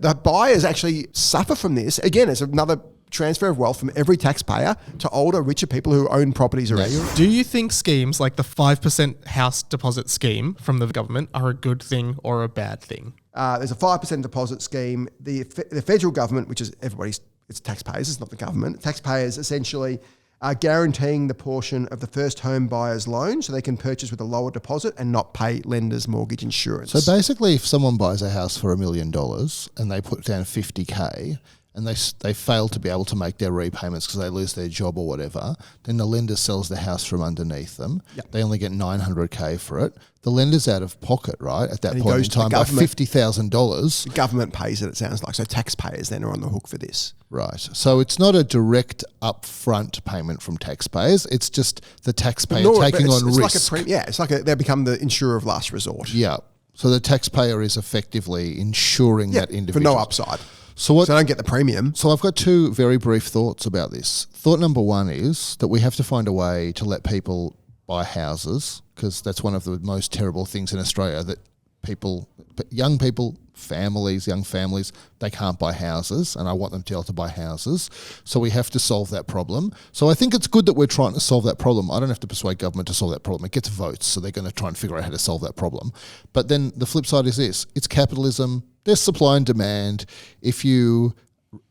The buyers actually suffer from this. Again, it's another transfer of wealth from every taxpayer to older, richer people who own properties already. Do you think schemes like the 5% house deposit scheme from the government are a good thing or a bad thing? There's a 5% deposit scheme. The federal government, which is everybody's, it's taxpayers, it's not the government. Taxpayers essentially are guaranteeing the portion of the first home buyer's loan so they can purchase with a lower deposit and not pay lenders' mortgage insurance. So basically, if someone buys a house for $1 million and they put down $50K and they fail to be able to make their repayments because they lose their job or whatever, then the lender sells the house from underneath them. Yep. They only get $900K for it. The lender's out of pocket, right, at that And he point in goes to time the by government. $50,000. The government pays it sounds like. So taxpayers then are on the hook for this. Right. So it's not a direct upfront payment from taxpayers. It's just the taxpayer taking on risk. It's like they become the insurer of last resort. Yeah. So the taxpayer is effectively insuring that individual. For no upside. So they don't get the premium. So I've got two very brief thoughts about this. Thought number one is that we have to find a way to let people buy houses, because that's one of the most terrible things in Australia, that young families, they can't buy houses, and I want them to be able to buy houses. So we have to solve that problem. So I think it's good that we're trying to solve that problem. I don't have to persuade government to solve that problem. It gets votes, so they're going to try and figure out how to solve that problem. But then the flip side is this. It's capitalism. There's supply and demand. If you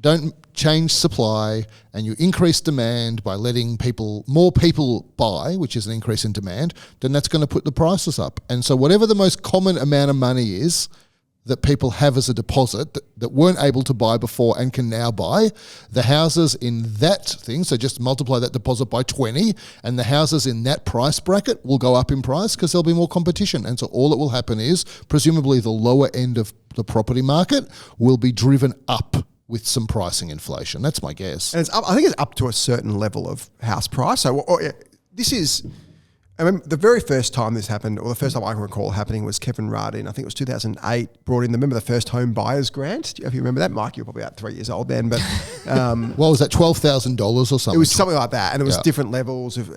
don't change supply and you increase demand by letting more people buy, which is an increase in demand, then that's going to put the prices up. And so whatever the most common amount of money is that people have as a deposit that weren't able to buy before and can now buy, the houses in that thing, so just multiply that deposit by 20, and the houses in that price bracket will go up in price because there'll be more competition. And so all that will happen is presumably the lower end of the property market will be driven up with some pricing inflation. That's my guess. And I think it's up to a certain level of house price. So this is... I remember the very first time this happened, or the first time I can recall happening, was Kevin Rudd in, I think it was 2008, brought in, remember the first home buyers grant? If you remember that, Mike, you were probably about 3 years old then, but... what was that, $12,000 or something? It was something like that, and it was different levels of...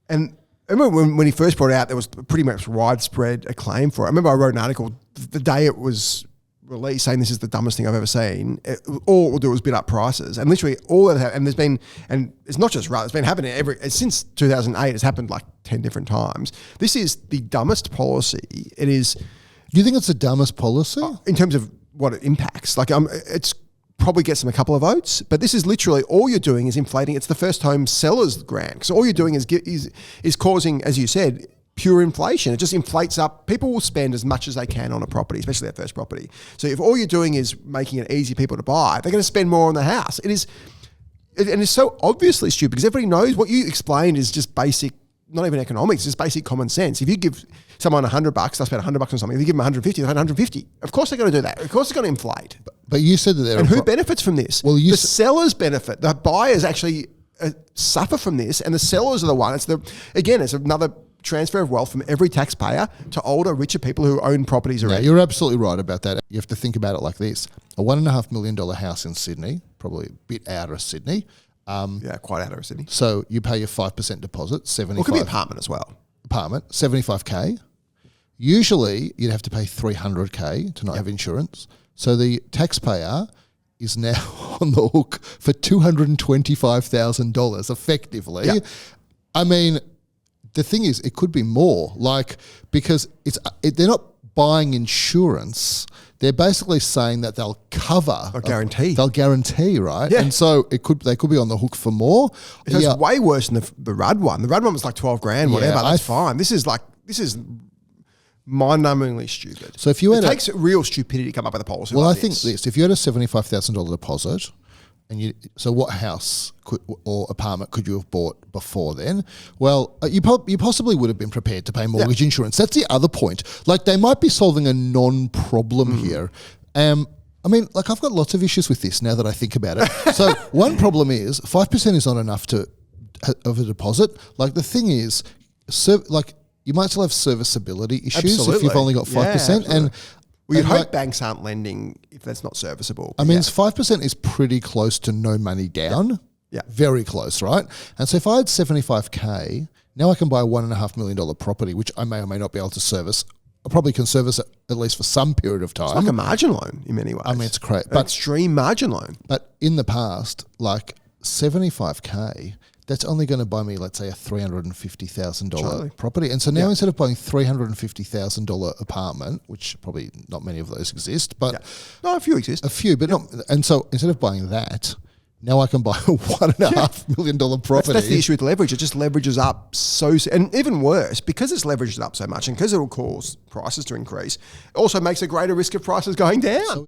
and I remember when he first brought it out, there was pretty much widespread acclaim for it. I remember I wrote an article the day it was released saying this is the dumbest thing I've ever seen. All it will do is bid up prices, and literally all that and there's been, and it's not just Rudd, it's been happening since 2008. It's happened like 10 different times. This is the dumbest policy. It is. Do you think it's the dumbest policy in terms of what it impacts? Like it's probably gets them a couple of votes, but this is literally all you're doing is inflating. It's the first home sellers grant. So all you're doing is causing, as you said, pure inflation. It just inflates up. People will spend as much as they can on a property, especially their first property. So if all you're doing is making it easy for people to buy, they're going to spend more on the house. And it's so obviously stupid because everybody knows what you explained is just basic, not even economics, just basic common sense. If you give someone $100, they spend $100 on something. If you give them 150, they spend 150. Of course they're going to do that. Of course it's going to inflate. But you said that there and who benefits from this? Well, the sellers benefit. The buyers actually suffer from this, and the sellers are the one. It's another transfer of wealth from every taxpayer to older, richer people who own properties already. Yeah, you're absolutely right about that. You have to think about it like this. A $1.5 million house in Sydney, probably a bit out of Sydney. Quite out of Sydney. So you pay your 5% deposit, 75. Well, it could be apartment as well. Apartment, $75K. Usually you'd have to pay $300K to not have insurance. So the taxpayer is now on the hook for $225,000 effectively. Yep. I mean, the thing is, it could be more, because they're not buying insurance. They're basically saying that they'll cover. They'll guarantee, right? Yeah. And so they could be on the hook for more. It's way worse than the Rudd one. The Rudd one was like 12 grand, whatever. That's fine. This is mind-numbingly stupid. So if you it takes real stupidity to come up with a policy. Well, like I think this. If you had a $75,000 deposit, so what house or apartment could you have bought before then? Well, you possibly would have been prepared to pay mortgage insurance. That's the other point. Like, they might be solving a non-problem here. I mean, like, I've got lots of issues with this now that I think about it. So one problem is 5% is not enough of a deposit. Like, the thing is, you might still have serviceability issues if you've only got 5%. And you'd hope banks aren't lending if that's not serviceable. I mean, 5% is pretty close to no money down. Yeah. Very close, right? And so if I had $75K, now I can buy a $1.5 million property, which I may or may not be able to service probably can service it at least for some period of time. It's like a margin loan in many ways. I mean, it's great. An extreme margin loan. But in the past, like 75K, that's only going to buy me, let's say, a $350,000 property. And so now instead of buying $350,000 apartment, which probably not many of those exist, but no, a few exist. A few, but not. And so instead of buying that, now I can buy a $1.5 million property. That's the issue with leverage. It just leverages up and even worse, because it's leveraged up so much and because it will cause prices to increase, it also makes a greater risk of prices going down.